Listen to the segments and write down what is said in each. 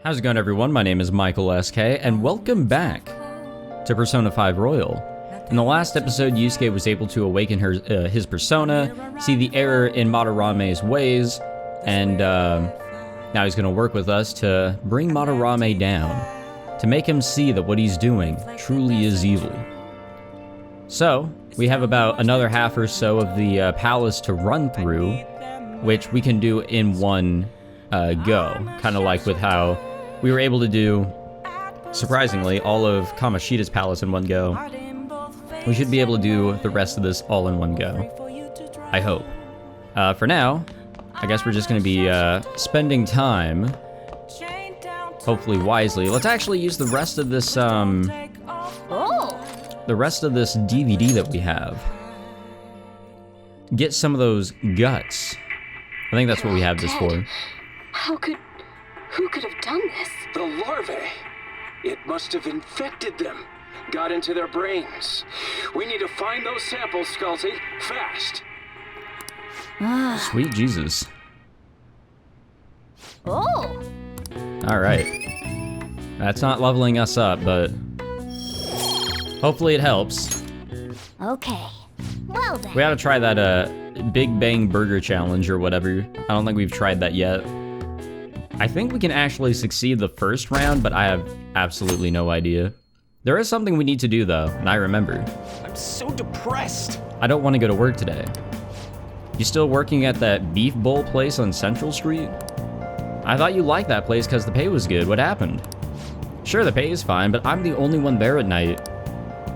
How's it going, everyone? My name is Michael SK, and welcome back to Persona 5 Royal. In the last episode, Yusuke was able to awaken his persona, see the error in Madarame's ways, and now he's going to work with us to bring Madarame down, to make him see that what he's doing truly is evil. So, we have about another half or so of the palace to run through, which we can do in one go, kind of like with how we were able to do, surprisingly, all of Kamoshida's palace in one go. We should be able to do the rest of this all in one go, I hope. For now, I guess we're just going to be spending time, hopefully wisely. Let's actually use the rest of this, the rest of this DVD that we have. Get some of those guts. I think that's what we have this for. Who could have done this? The larvae. It must have infected them. Got into their brains. We need to find those samples, Skullsy. Fast. Sweet Jesus. Oh. Alright. That's not leveling us up, but hopefully it helps. Okay. Well then. We gotta try that Big Bang Burger Challenge or whatever. I don't think we've tried that yet. I think we can actually succeed the first round, but I have absolutely no idea. There is something we need to do though, and I remember. I'm so depressed. I don't want to go to work today. You still working at that beef bowl place on Central Street? I thought you liked that place because the pay was good. What happened? Sure, the pay is fine, but I'm the only one there at night.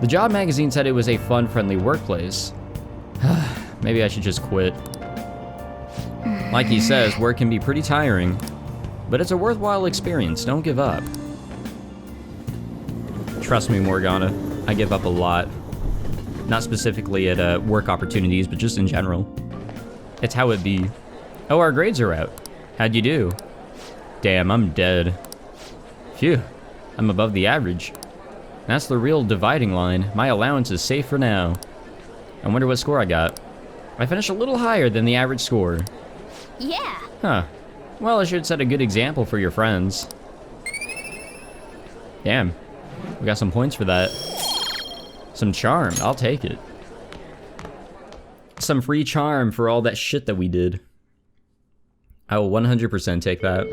The job magazine said it was a fun, friendly workplace. Maybe I should just quit. Like he says, work can be pretty tiring, but it's a worthwhile experience. Don't give up. Trust me, Morgana, I give up a lot. Not specifically at work opportunities, but just in general. It's how it be. Oh, our grades are out. How'd you do? Damn, I'm dead. Phew, I'm above the average. That's the real dividing line. My allowance is safe for now. I wonder what score I got. I finished a little higher than the average score. Yeah. Huh. Well, I should set a good example for your friends. Damn. We got some points for that. Some charm. I'll take it. Some free charm for all that shit that we did. I will 100% take that.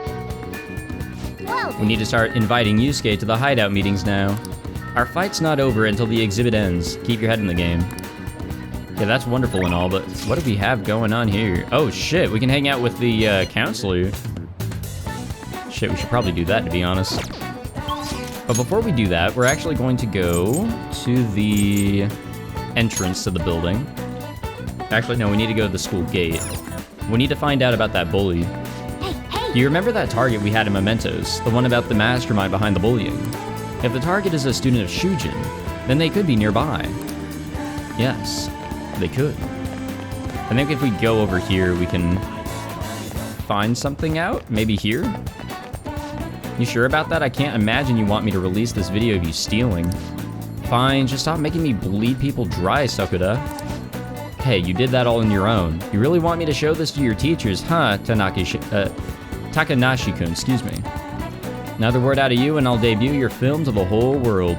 Well, We need to start inviting Yusuke to the hideout meetings now. Our fight's not over until the exhibit ends. Keep your head in the game. Yeah, that's wonderful and all, but what do we have going on here? Oh shit, we can hang out with the counselor. Shit, we should probably do that, to be honest. But before we do that, we're actually going to go to the entrance to the building. Actually, no, we need to go to the school gate. We need to find out about that bully. hey. Do you remember that target we had in Mementos? The one about the mastermind behind the bullying? If the target is a student of Shujin, then they could be nearby. Yes, they could. I think if we go over here, we can find something out? Maybe here? You sure about that? I can't imagine you want me to release this video of you stealing. Fine, just stop making me bleed people dry, Sakura. Hey, you did that all on your own. You really want me to show this to your teachers, huh, Takanashi-kun, excuse me. Another word out of you and I'll debut your film to the whole world.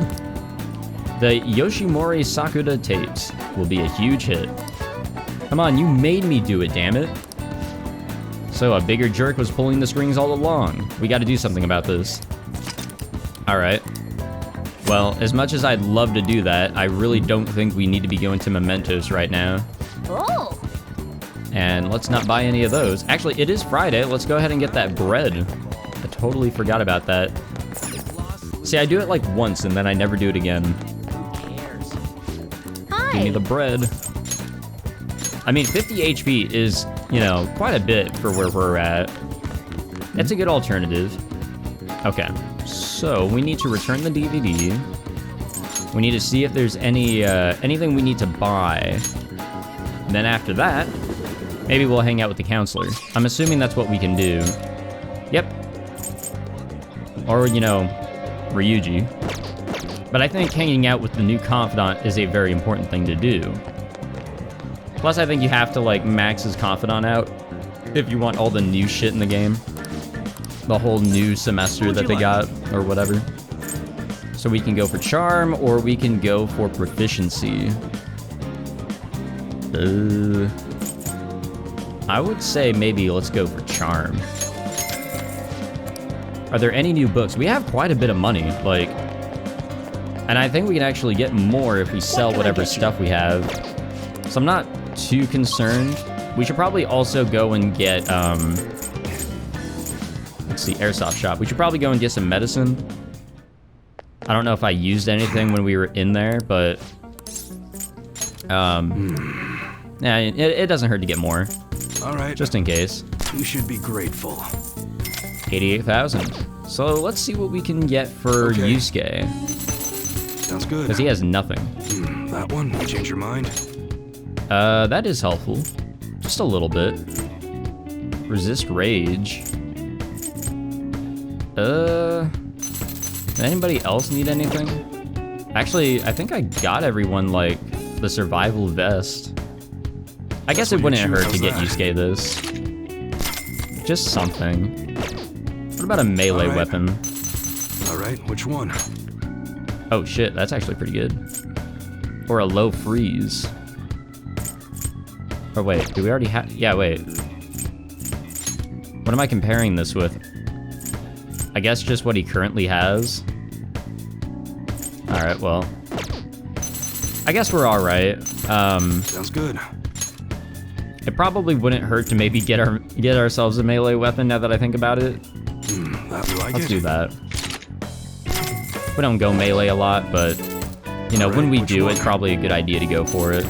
The Yoshimori Sakura tapes will be a huge hit. Come on, you made me do it, damn it. So a bigger jerk was pulling the strings all along. We gotta do something about this. Alright. Well, as much as I'd love to do that, I really don't think we need to be going to Mementos right now. Oh. And let's not buy any of those. Actually, it is Friday. Let's go ahead and get that bread. I totally forgot about that. See, I do it like once and then I never do it again. Hi. Give me the bread. I mean, 50 HP is, you know, quite a bit for where we're at. It's a good alternative. Okay, so we need to return the DVD. We need to see if there's any anything we need to buy. And then after that, maybe we'll hang out with the counselor. I'm assuming that's what we can do. Yep. Or, you know, Ryuji. But I think hanging out with the new confidant is a very important thing to do. Plus, I think you have to, like, max his confidant out if you want all the new shit in the game. the whole new semester that they got, or whatever. So we can go for charm, or we can go for proficiency. I would say maybe let's go for charm. Are there any new books? We have quite a bit of money, like, and I think we can actually get more if we sell whatever stuff we have. So I'm not too concerned. We should probably also go and get, let's see, airsoft shop. We should probably go and get some medicine. I don't know if I used anything when we were in there, but, yeah, it doesn't hurt to get more. All right. Just in case. You should be grateful. 88,000. So let's see what we can get for Yusuke. Sounds good. Because he has nothing. That one? You change your mind? That is helpful. Just a little bit. Resist rage. Anybody else need anything? Actually, I think I got everyone, like, the survival vest. I guess it wouldn't hurt to get Yusuke this. Just something. What about a melee weapon? Alright, which one? Oh shit, that's actually pretty good. Or a low freeze. Oh wait, do we already have... Yeah, wait. What am I comparing this with? I guess just what he currently has. Alright, well. I guess we're alright. Sounds good. It probably wouldn't hurt to maybe get ourselves a melee weapon now that I think about it. Let's do that. We don't go melee a lot, but you know, when we do, it's probably a good idea to go for it.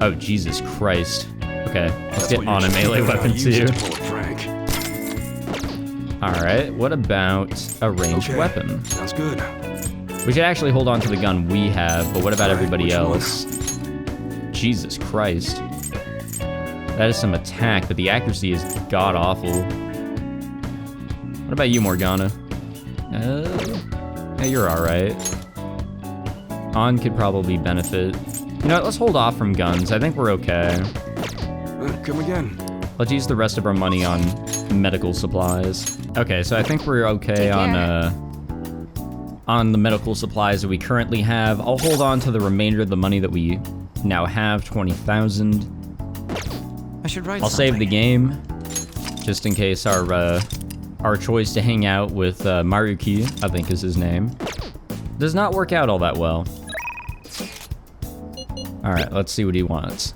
Oh, Jesus Christ. Okay, let's get on a melee weapon too. Alright, what about a ranged weapon? Sounds good. We should actually hold on to the gun we have, but what about everybody else? Jesus Christ. That is some attack, but the accuracy is god-awful. What about you, Morgana? Yeah, you're alright. On could probably benefit. You know what, let's hold off from guns. I think we're okay. Come again. Let's use the rest of our money on medical supplies. Okay, so I think we're okay on the medical supplies that we currently have. I'll hold on to the remainder of the money that we now have, 20,000. I should write I'll save the game, just in case our choice to hang out with Maruki, I think is his name, does not work out all that well. Alright, let's see what he wants.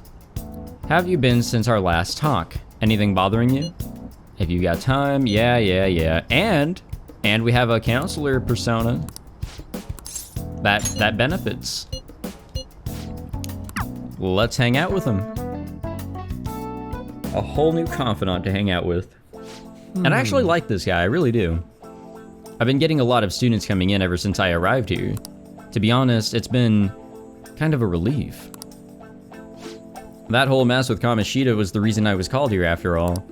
Have you been since our last talk? Anything bothering you? If you got time, yeah. And we have a counselor persona. That benefits. Let's hang out with him. A whole new confidant to hang out with. And I actually like this guy, I really do. I've been getting a lot of students coming in ever since I arrived here. To be honest, it's been kind of a relief. That whole mess with Kamoshida was the reason I was called here after all.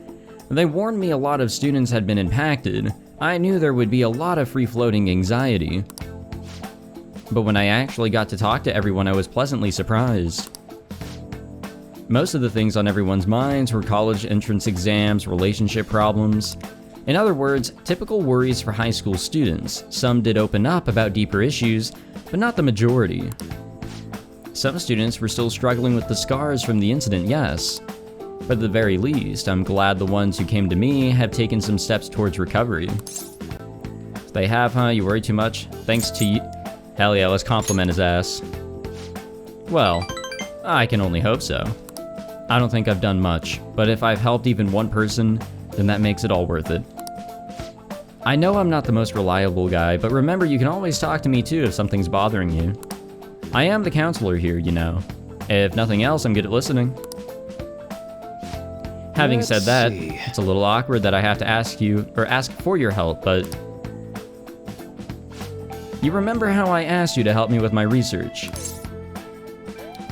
They warned me a lot of students had been impacted. I knew there would be a lot of free-floating anxiety. But when I actually got to talk to everyone, I was pleasantly surprised. Most of the things on everyone's minds were college entrance exams, relationship problems. In other words, typical worries for high school students. Some did open up about deeper issues, but not the majority. Some students were still struggling with the scars from the incident, yes. But at the very least, I'm glad the ones who came to me have taken some steps towards recovery. They have, huh? You worry too much? Thanks to you. Hell yeah, let's compliment his ass. Well, I can only hope so. I don't think I've done much, but if I've helped even one person, then that makes it all worth it. I know I'm not the most reliable guy, but remember you can always talk to me too if something's bothering you. I am the counselor here, you know. If nothing else, I'm good at listening. Having said that, it's a little awkward that I have to ask for your help, but... You remember how I asked you to help me with my research?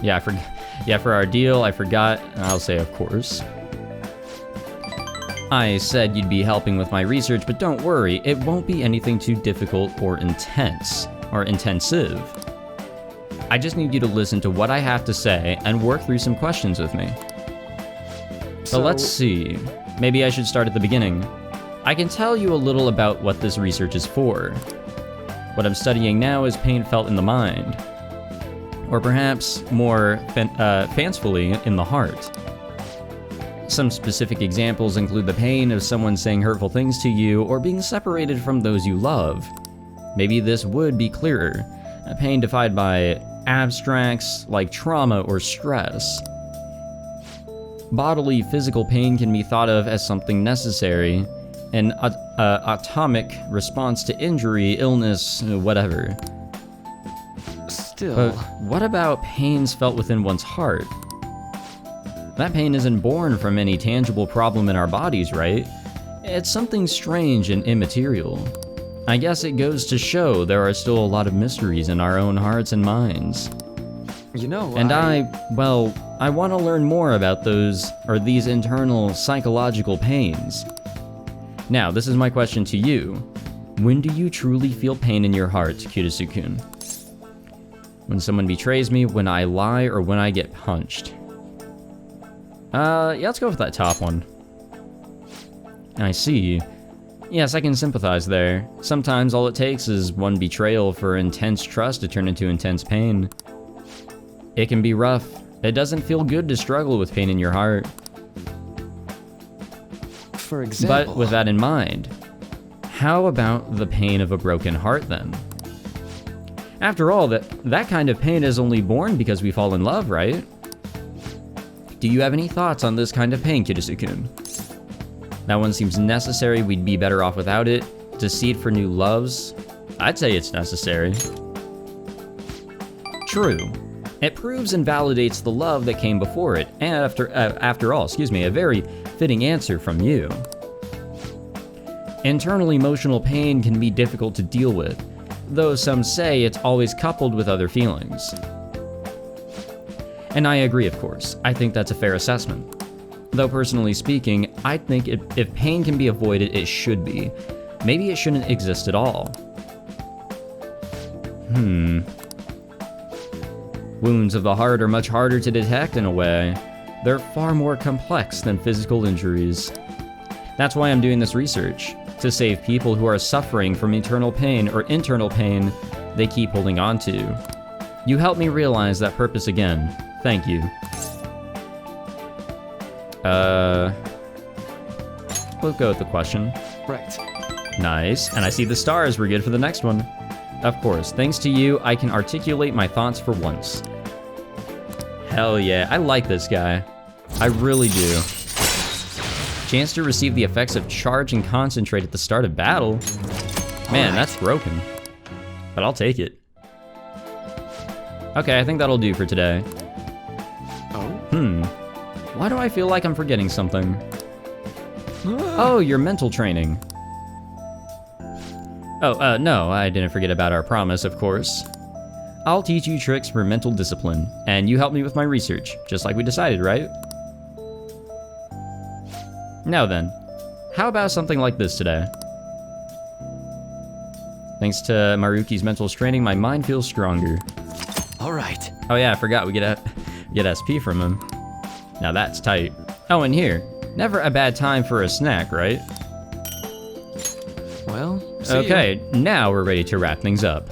Yeah, for our deal, I forgot, and I'll say of course. I said you'd be helping with my research, but don't worry, it won't be anything too difficult or intense, or intensive. I just need you to listen to what I have to say and work through some questions with me. So let's see. Maybe I should start at the beginning. I can tell you a little about what this research is for. What I'm studying now is pain felt in the mind, or perhaps more fancifully in the heart. Some specific examples include the pain of someone saying hurtful things to you or being separated from those you love. Maybe this would be clearer. A pain defined by abstracts like trauma or stress. Bodily physical pain can be thought of as something necessary, an atomic response to injury, illness, whatever. Still. But what about pains felt within one's heart? That pain isn't born from any tangible problem in our bodies, right? It's something strange and immaterial. I guess it goes to show there are still a lot of mysteries in our own hearts and minds. You know, And I want to learn more about these internal psychological pains. Now, this is my question to you. When do you truly feel pain in your heart, Kirisu-kun? When someone betrays me, when I lie, or when I get punched? Yeah, let's go with that top one. I see. Yes, I can sympathize there. Sometimes all it takes is one betrayal for intense trust to turn into intense pain. It can be rough. It doesn't feel good to struggle with pain in your heart. For example. But with that in mind, how about the pain of a broken heart then? After all, that kind of pain is only born because we fall in love, right? Do you have any thoughts on this kind of pain, Kirisu-kun? That one seems necessary, we'd be better off without it. To seed for new loves? I'd say it's necessary. True. It proves and validates the love that came before it, and after all, a very fitting answer from you. Internal emotional pain can be difficult to deal with, though some say it's always coupled with other feelings. And I agree, of course. I think that's a fair assessment. Though personally speaking, I think if pain can be avoided, it should be. Maybe it shouldn't exist at all. Wounds of the heart are much harder to detect in a way. They're far more complex than physical injuries. That's why I'm doing this research, to save people who are suffering from eternal pain or internal pain they keep holding on to. You helped me realize that purpose again. Thank you. We'll go with the question. Right. Nice, and I see the stars, we're good for the next one. Of course, thanks to you, I can articulate my thoughts for once. Hell yeah, I like this guy. I really do. Chance to receive the effects of charge and concentrate at the start of battle. Man, that's broken. But I'll take it. Okay, I think that'll do for today. Oh? Why do I feel like I'm forgetting something? Oh, your mental training. Oh, no, I didn't forget about our promise, of course. I'll teach you tricks for mental discipline, and you help me with my research, just like we decided, right? Now then, how about something like this today? Thanks to Maruki's mental training, my mind feels stronger. All right. Oh yeah, I forgot we get SP from him. Now that's tight. Oh, and here, never a bad time for a snack, right? Well, see Okay, now we're ready to wrap things up.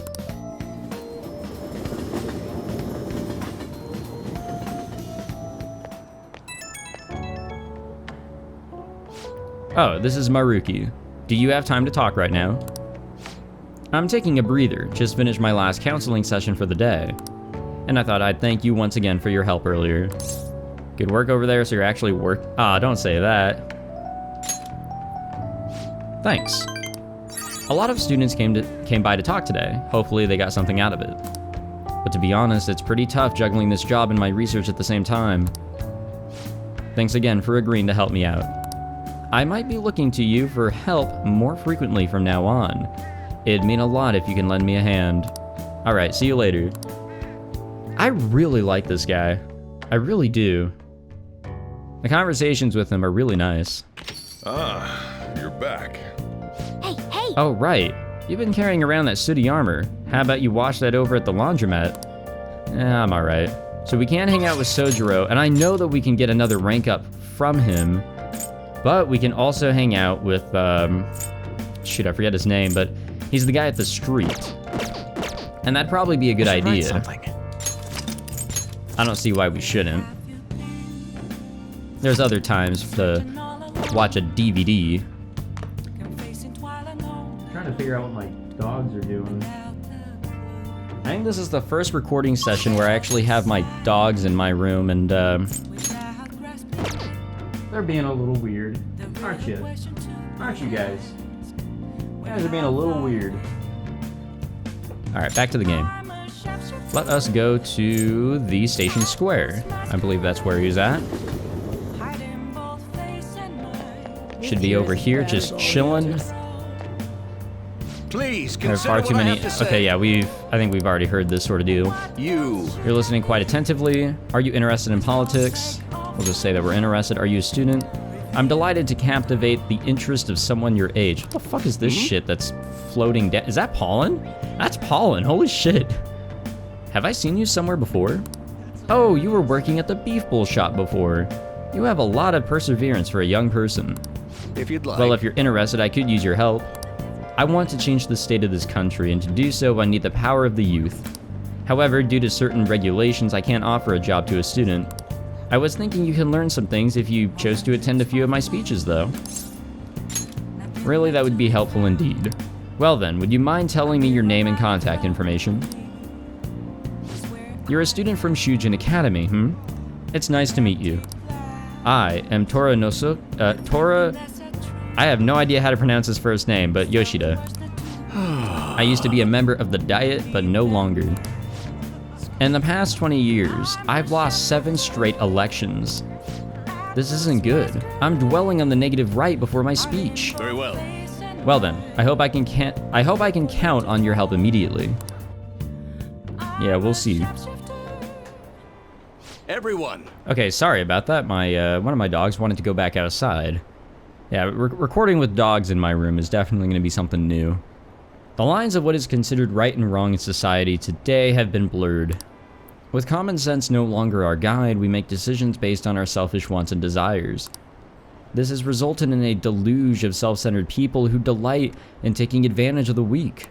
Oh, this is Maruki. Do you have time to talk right now? I'm taking a breather, just finished my last counseling session for the day. And I thought I'd thank you once again for your help earlier. Good work over there, so you're actually don't say that. Thanks. A lot of students came by to talk today. Hopefully they got something out of it. But to be honest, it's pretty tough juggling this job and my research at the same time. Thanks again for agreeing to help me out. I might be looking to you for help more frequently from now on. It'd mean a lot if you can lend me a hand. Alright, see you later. I really like this guy. I really do. The conversations with him are really nice. Ah, you're back. Hey, hey! Oh, right. You've been carrying around that sooty armor. How about you wash that over at the laundromat? I'm alright. So we can't hang out with Sojiro, and I know that we can get another rank up from him. But we can also hang out with, shoot, I forget his name, but he's the guy at the street. And that'd probably be a good idea. Something. I don't see why we shouldn't. There's other times to watch a DVD. I'm trying to figure out what my dogs are doing. I think this is the first recording session where I actually have my dogs in my room, and they're being a little weird, aren't you? Aren't you guys? You guys are being a little weird. Alright, back to the game. Let us go to the station square. I believe that's where he's at. Should be over here, just chilling. Please There are consider far what too I many. have to say. Okay, yeah, I think we've already heard this sort of deal. You. You're listening quite attentively. Are you interested in politics? We'll just say that we're interested. Are you a student? I'm delighted to captivate the interest of someone your age. What the fuck is this shit that's floating down? Is that pollen? That's pollen. Holy shit. Have I seen you somewhere before? Oh, you were working at the beef bowl shop before. You have a lot of perseverance for a young person. If you'd like. Well, if you're interested, I could use your help. I want to change the state of this country, and to do so, I need the power of the youth. However, due to certain regulations, I can't offer a job to a student. I was thinking you can learn some things if you chose to attend a few of my speeches, though. Really, that would be helpful indeed. Well then, would you mind telling me your name and contact information? You're a student from Shujin Academy, It's nice to meet you. I am Tora Tora... I have no idea how to pronounce his first name, but Yoshida. I used to be a member of the Diet, but no longer. In the past 20 years, I've lost 7 straight elections. This isn't good. I'm dwelling on the negative right before my speech. Very well. Well then, I hope I can count on your help immediately. Yeah, we'll see. Everyone. Okay, sorry about that. My one of my dogs wanted to go back outside. Yeah, recording with dogs in my room is definitely going to be something new. The lines of what is considered right and wrong in society today have been blurred. With common sense no longer our guide, we make decisions based on our selfish wants and desires. This has resulted in a deluge of self-centered people who delight in taking advantage of the weak.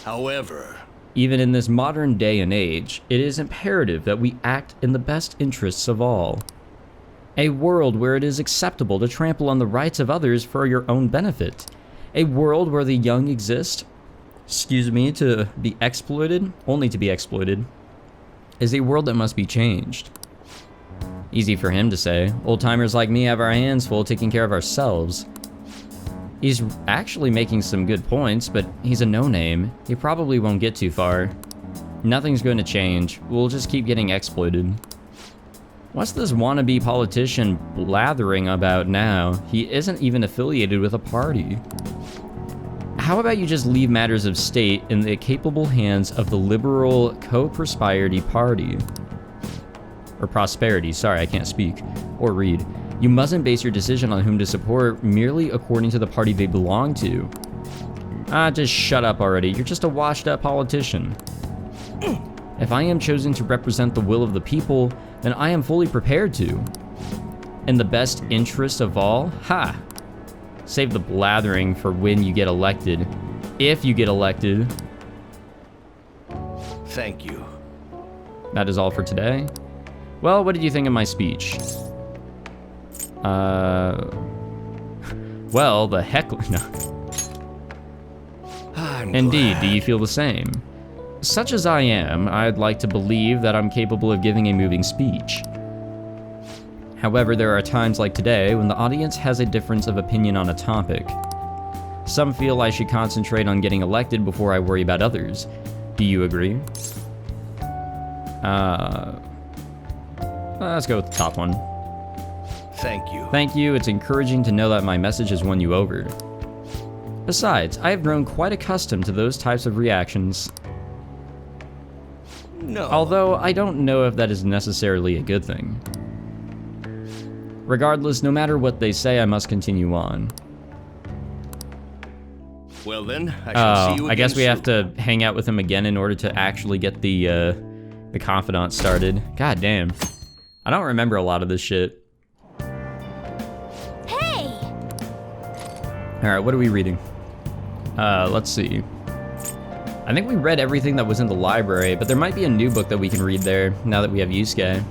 However, even in this modern day and age, it is imperative that we act in the best interests of all. A world where it is acceptable to trample on the rights of others for your own benefit. A world where the young exist, to be exploited, only to be exploited, is a world that must be changed. Easy for him to say. Old-timers like me have our hands full taking care of ourselves. He's actually making some good points, but he's a no-name. He probably won't get too far. Nothing's going to change. We'll just keep getting exploited. What's this wannabe politician blathering about now? He isn't even affiliated with a party. How about you just leave matters of state in the capable hands of the liberal co-prosperity party? Or prosperity, sorry, I can't speak or read. You mustn't base your decision on whom to support merely according to the party they belong to. Just shut up already. You're just a washed-up politician. If I am chosen to represent the will of the people, then I am fully prepared to. In the best interest of all, save the blathering for when you get elected. If you get elected. thank you. That is all for today. Well, what did you think of my speech? Well, the heck... No. Indeed, do you feel the same? Such as I am, I'd like to believe that I'm capable of giving a moving speech. However, there are times like today when the audience has a difference of opinion on a topic. Some feel I should concentrate on getting elected before I worry about others. Do you agree? Let's go with the top one. Thank you. Thank you, it's encouraging to know that my message has won you over. Besides, I have grown quite accustomed to those types of reactions. No. Although, I don't know if that is necessarily a good thing. Regardless, no matter what they say, I must continue on. Well then, I shall see you again I guess we have soon. to hang out with him again in order to actually get the confidant started. God damn. I don't remember a lot of this shit. Hey! Alright, what are we reading? Let's see. I think we read everything that was in the library, but there might be a new book that we can read there now that we have Yusuke.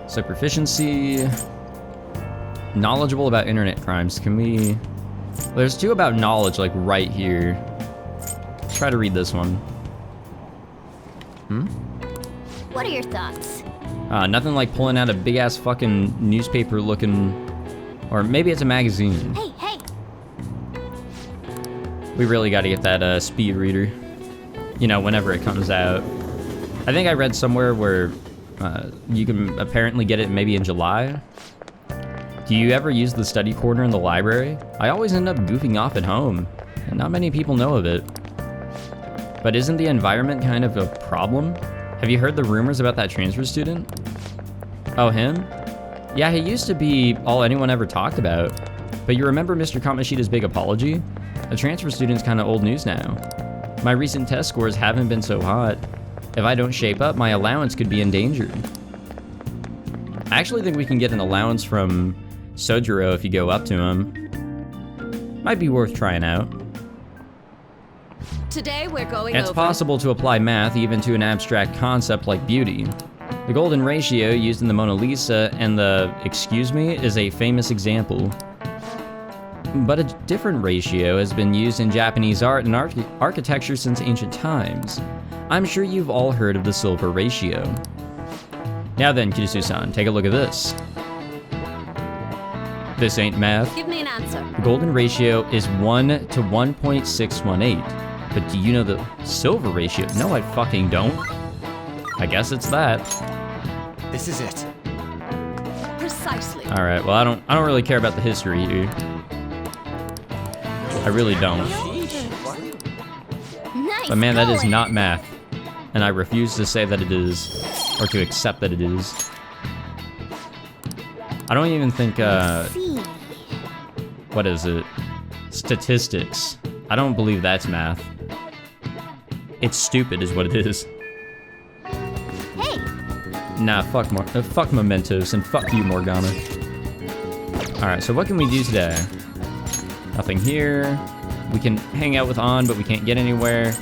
So proficiency, knowledgeable about internet crimes. Can we? Well, there's 2 about knowledge, like right here. Let's try to read this one. What are your thoughts? Nothing like pulling out a big ass fucking newspaper looking, or maybe it's a magazine. Hey, hey! We really got to get that speed reader, you know, whenever it comes out. I think I read somewhere where you can apparently get it maybe in July. Do you ever use the study corner in the library? I always end up goofing off at home, and not many people know of it. But isn't the environment kind of a problem? Have you heard the rumors about that transfer student? Oh, him? Yeah, he used to be all anyone ever talked about. But you remember Mr. Kamoshida's big apology? A transfer student's kind of old news now. My recent test scores haven't been so hot. If I don't shape up, my allowance could be endangered. I actually think we can get an allowance from Sojiro if you go up to him. Might be worth trying out. Today we're going It's over... possible to apply math even to an abstract concept like beauty. The golden ratio used in the Mona Lisa and the excuse me is a famous example. But a different ratio has been used in Japanese art and architecture since ancient times. I'm sure you've all heard of the silver ratio. Now then, Kirisu-san, take a look at this. This ain't math. Give me an answer. The golden ratio is 1 to 1.618. But do you know the silver ratio? No, I fucking don't. I guess it's that. This is it. Precisely. All right. Well, I don't really care about the history here. I really don't. Nice But man, that is going. not math. And I refuse to say that it is, or to accept that it is. I don't even think, See. what is it? Statistics. I don't believe that's math. It's stupid is what it is. Hey! Nah, fuck Mementos, and fuck you, Morgana. Alright, so what can we do today? Nothing here. We can hang out with An, but we can't get anywhere.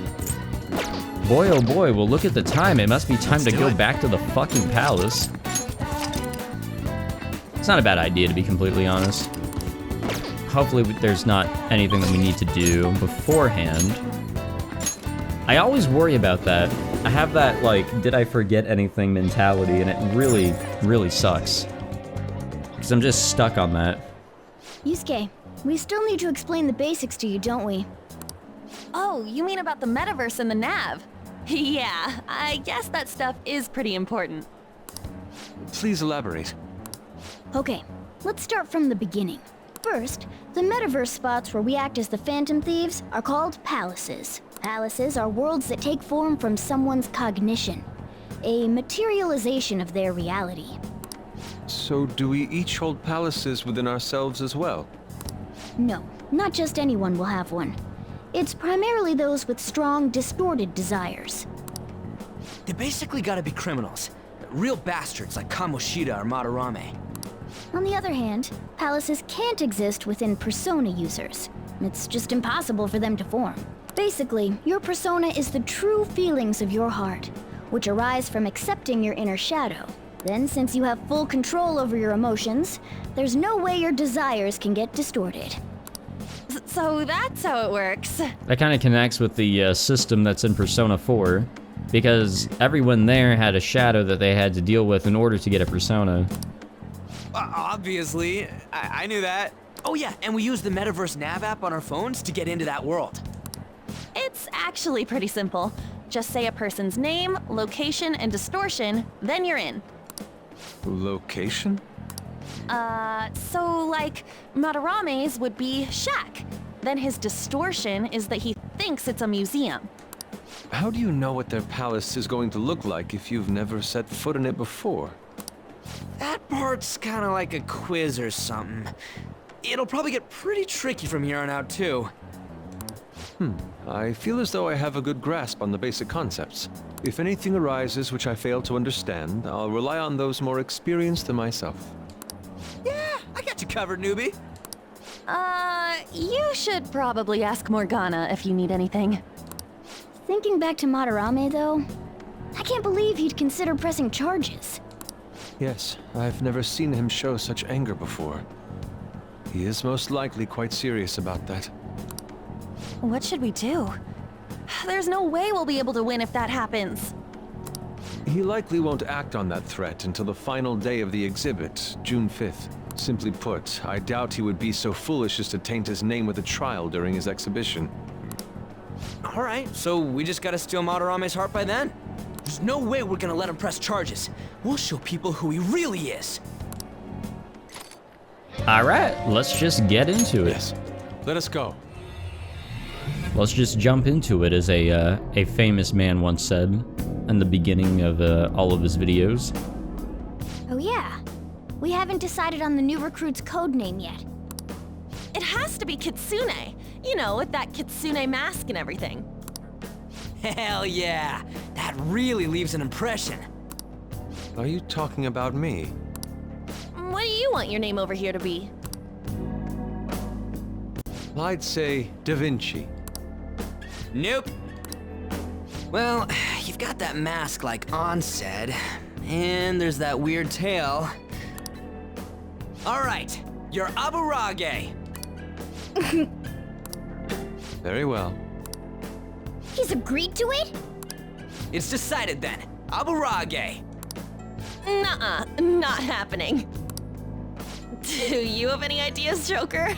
Boy, oh boy, well look at the time. It must be time to go back to the fucking palace. It's not a bad idea, to be completely honest. Hopefully there's not anything that we need to do beforehand. I always worry about that. I have that, like, did I forget anything mentality, and it really, really sucks. Because I'm just stuck on that. Yusuke, we still need to explain the basics to you, don't we? Oh, you mean about the metaverse and the nav? Yeah, I guess that stuff is pretty important. Please elaborate. Okay, let's start from the beginning. First, the metaverse spots where we act as the Phantom Thieves are called palaces. Palaces are worlds that take form from someone's cognition, a materialization of their reality. So do we each hold palaces within ourselves as well? No, not just anyone will have one. It's primarily those with strong, distorted desires. They basically gotta be criminals. Real bastards like Kamoshida or Madarame. On the other hand, palaces can't exist within persona users. It's just impossible for them to form. Basically, your persona is the true feelings of your heart, which arise from accepting your inner shadow. Then, since you have full control over your emotions, there's no way your desires can get distorted. So that's how it works. That kind of connects with the system that's in Persona 4, because everyone there had a shadow that they had to deal with in order to get a persona. Obviously, I knew that. Oh yeah, and we use the Metaverse Nav app on our phones to get into that world. It's actually pretty simple. Just say a person's name, location, and distortion, then you're in. Location? So like, Madarame's would be shack. Then his distortion is that he thinks it's a museum. How do you know what their palace is going to look like if you've never set foot in it before? That part's kinda like a quiz or something. It'll probably get pretty tricky from here on out, too. I feel as though I have a good grasp on the basic concepts. If anything arises which I fail to understand, I'll rely on those more experienced than myself. Yeah, I got you covered, newbie. You should probably ask Morgana if you need anything. Thinking back to Madarame, though, I can't believe he'd consider pressing charges. Yes, I've never seen him show such anger before. He is most likely quite serious about that. What should we do? There's no way we'll be able to win if that happens. He likely won't act on that threat until the final day of the exhibit, June 5th. Simply put, I doubt he would be so foolish as to taint his name with a trial during his exhibition. Alright, so we just gotta steal Madarame's heart by then? There's no way we're gonna let him press charges. We'll show people who he really is. Alright, let's just get into it. Yes, let us go. Let's just jump into it, as a famous man once said in the beginning of all of his videos. Oh yeah, we haven't decided on the new recruit's code name yet. It has to be Kitsune. You know, with that Kitsune mask and everything. Hell yeah, that really leaves an impression. Are you talking about me? What do you want your name over here to be? I'd say Da Vinci. Nope. Well, you've got that mask like On said, and there's that weird tail. All right, you're Aburage. Very well. He's agreed to it? It's decided then. Aburage. Nuh-uh, not happening. Do you have any ideas, Joker?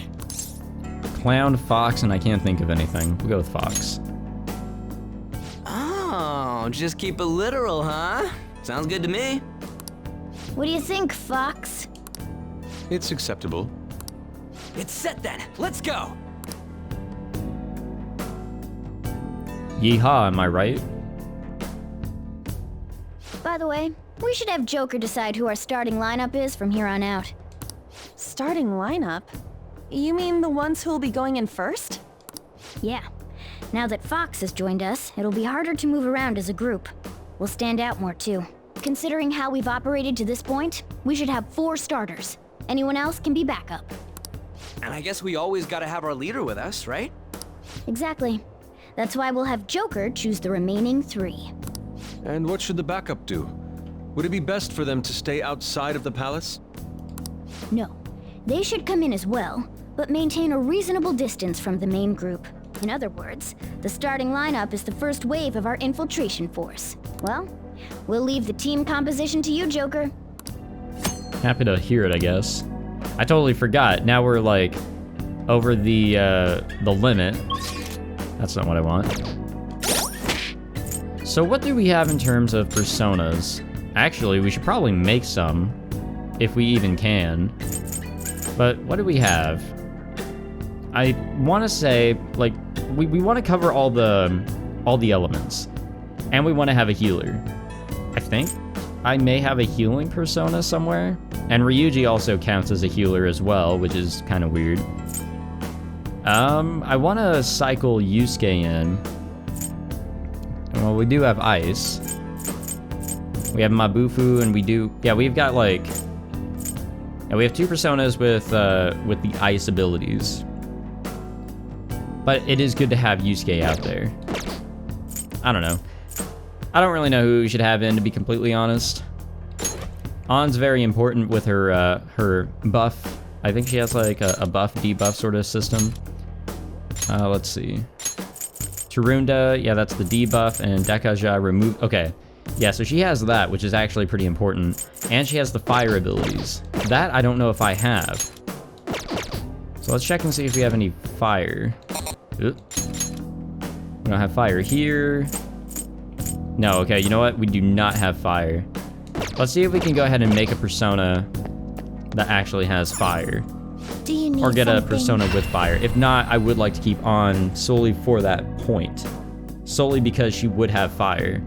Clown, Fox, and I can't think of anything. We'll go with Fox. Oh, just keep it literal, huh? Sounds good to me. What do you think, Fox? It's acceptable. It's set then. Let's go. Yeehaw, am I right? By the way, we should have Joker decide who our starting lineup is from here on out. Starting lineup? You mean the ones who'll be going in first? Yeah. Now that Fox has joined us, it'll be harder to move around as a group. We'll stand out more too. Considering how we've operated to this point, we should have 4 starters. Anyone else can be backup. And I guess we always gotta have our leader with us, right? Exactly. That's why we'll have Joker choose the remaining 3. And what should the backup do? Would it be best for them to stay outside of the palace? No. They should come in as well, but maintain a reasonable distance from the main group. In other words, the starting lineup is the first wave of our infiltration force. Well, we'll leave the team composition to you, Joker. Happy to hear it, I guess. I totally forgot. Now we're like over the limit. That's not what I want. So what do we have in terms of personas? Actually, we should probably make some, if we even can. But what do we have? I want to say, like, we want to cover all the elements, and we want to have a healer. I think I may have a healing persona somewhere, and Ryuji also counts as a healer as well, which is kind of weird. I want to cycle Yusuke in. Well, we do have ice. We have Mabufu, and we've got like, we have 2 personas with the ice abilities. But it is good to have Yusuke out there. I don't know. I don't really know who we should have in, to be completely honest. Ann's very important with her her buff. I think she has like a buff debuff sort of system. Let's see. Tarunda, yeah, that's the debuff, and Dekaja remove. Okay, yeah, so she has that, which is actually pretty important, and she has the fire abilities. That I don't know if I have. So let's check and see if we have any fire. Oop. We don't have fire here. No, okay, you know what? We do not have fire. Let's see if we can go ahead and make a persona that actually has fire. Do you need or get something? a persona with fire. If not, I would like to keep on solely for that point. Solely because she would have fire.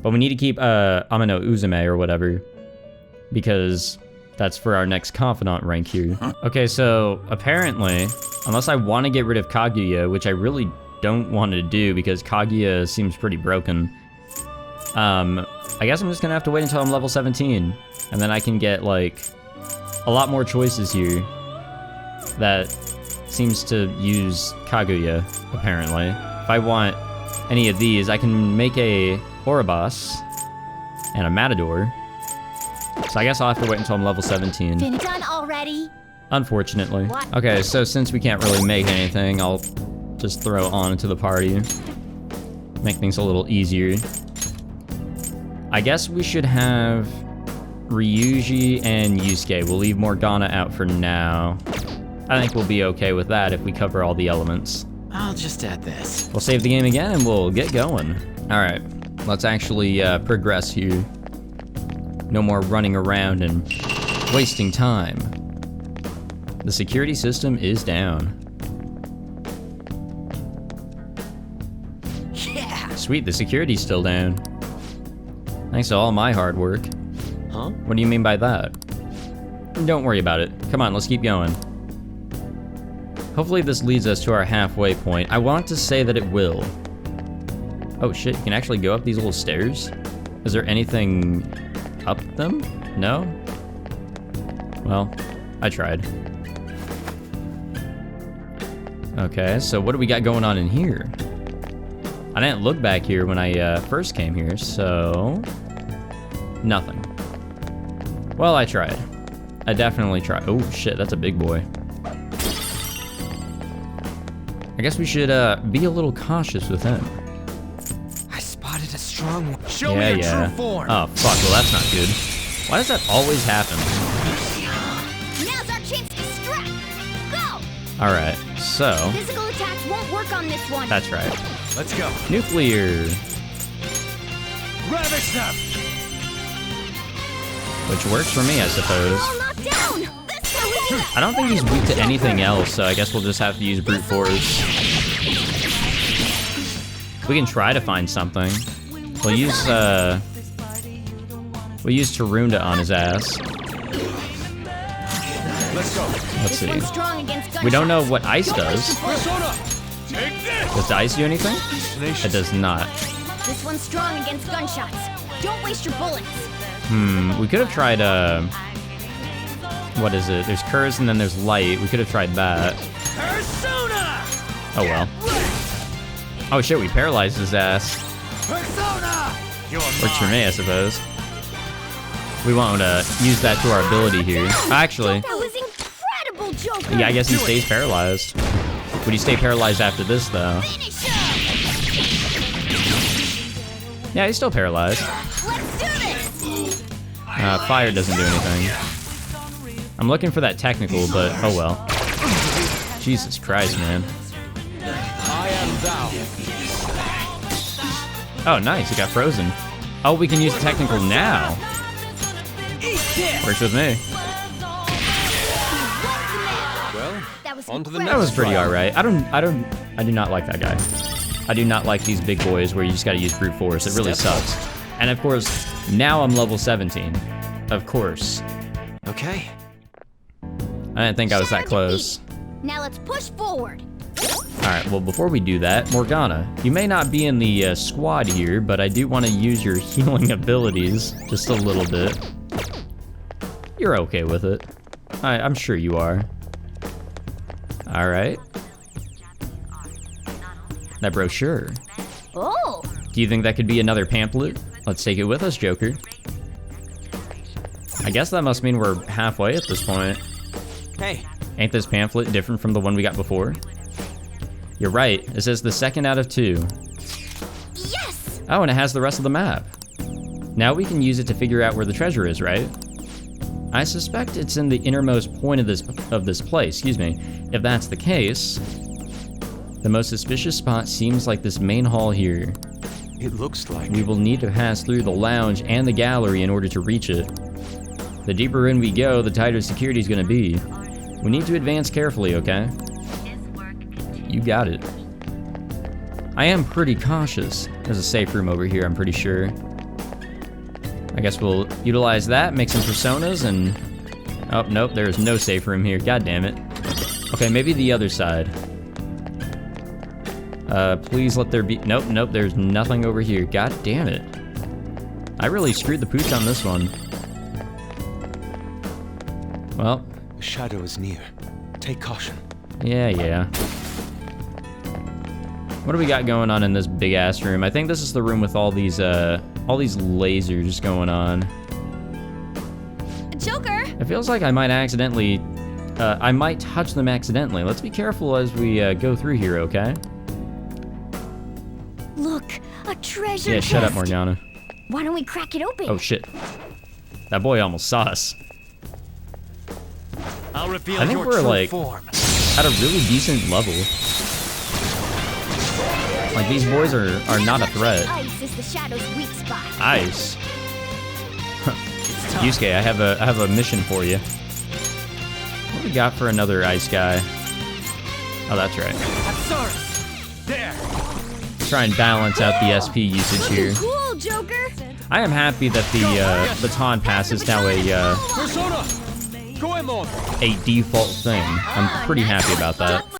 But we need to keep Amano Uzume or whatever. Because that's for our next confidant rank here. Okay, so apparently, unless I want to get rid of Kaguya, which I really don't want to do because Kaguya seems pretty broken. I guess I'm just gonna have to wait until I'm level 17. And then I can get like a lot more choices here that seems to use Kaguya, apparently. If I want any of these, I can make a Ouroboros and a Matador. So I guess I'll have to wait until I'm level 17. Been done already? Unfortunately. Okay, so since we can't really make anything, I'll just throw on into the party. Make things a little easier. I guess we should have Ryuji and Yusuke. We'll leave Morgana out for now. I think we'll be okay with that if we cover all the elements. I'll just add this. We'll save the game again and we'll get going. All right, let's actually progress here. No more running around and wasting time. The security system is down. Yeah. Sweet, the security's still down. Thanks to all my hard work. Huh? What do you mean by that? Don't worry about it. Come on, let's keep going. Hopefully this leads us to our halfway point. I want to say that it will. Oh shit, you can actually go up these little stairs? Is there anything up them? No? Well, I tried. Okay, so what do we got going on in here? I didn't look back here when I first came here, so... nothing. Well, I tried. I definitely tried. Oh shit, that's a big boy. I guess we should be a little cautious with him. I spotted a strong one. Show me your true form. Oh fuck, well that's not good. Why does that always happen? Now's our chance to strike! Go! Alright, so... Physical attacks won't work on this one. that's right. Let's go. Nuclear! Ravish them. Which works for me, I suppose. All knocked down! I don't think he's weak to anything else, so I guess we'll just have to use brute force. We can try to find something. We'll use Tarunda on his ass. Let's go. Let's see. One's strong against gunshots. We don't know what ice does. Persona. Take this. Does the ice do anything? It does not. This one's strong against gunshots. Don't waste your bullets. We could have tried, what is it? There's Curse and then there's Light. We could have tried that. Persona. Oh well. Oh shit, we paralyzed his ass. Persona. Works for me, I suppose. We won't use that to our ability here. Actually, That was incredible, Joker! yeah, I guess he stays paralyzed. Would he stay paralyzed after this, though? Finish him! Yeah, he's still paralyzed. Let's do this! Fire doesn't do anything. I'm looking for that technical, but oh well. Jesus Christ, man. I am thou. Oh, nice, he got frozen. Oh, we can use the technical now. Works with me. Well, That was on to the That next was pretty trial. alright. I do not like that guy. I do not like these big boys where you just gotta use brute force. It really sucks. And of course, now I'm level 17. Of course. Okay. I didn't think I was that close. Now let's push forward. Alright, well before we do that, Morgana, you may not be in the squad here, but I do want to use your healing abilities just a little bit. You're okay with it. I'm sure you are. Alright. That brochure. Oh! Do you think that could be another pamphlet? Let's take it with us, Joker. I guess that must mean we're halfway at this point. Hey. Ain't this pamphlet different from the one we got before? You're right, it says the second out of 2. Yes! Oh, and it has the rest of the map. Now we can use it to figure out where the treasure is, right? I suspect it's in the innermost point of this place, excuse me. If that's the case, the most suspicious spot seems like this main hall here. It looks like... We will need to pass through the lounge and the gallery in order to reach it. The deeper in we go, the tighter security is going to be. We need to advance carefully, okay? You got it. I am pretty cautious. There's a safe room over here, I'm pretty sure. I guess we'll utilize that, make some personas, and... Oh, nope, there is no safe room here. God damn it. Okay, maybe the other side. Please let there be... Nope, nope, there's nothing over here. God damn it. I really screwed the pooch on this one. Well... The shadow is near. Take caution. Yeah. What do we got going on in this big ass room? I think this is the room with all these lasers going on. Joker! It feels like I might accidentally, I might touch them accidentally. Let's be careful as we go through here, okay? Look, a treasure Yeah, shut up, chest. Morgana. Why don't we crack it open? Oh shit. That boy almost saw us. I'll reveal I think your we're true like form. at a really decent level. Like these boys are not a threat. Ice is the shadow's weak spot. Ice. Yusuke, I have a mission for you. What do we got for another ice guy? Oh, that's right. Apsaurus! There! Try and balance out the SP usage here. Cool, Joker. I am happy that the baton pass is now Persona! Goemon! a default thing. I'm pretty happy about that.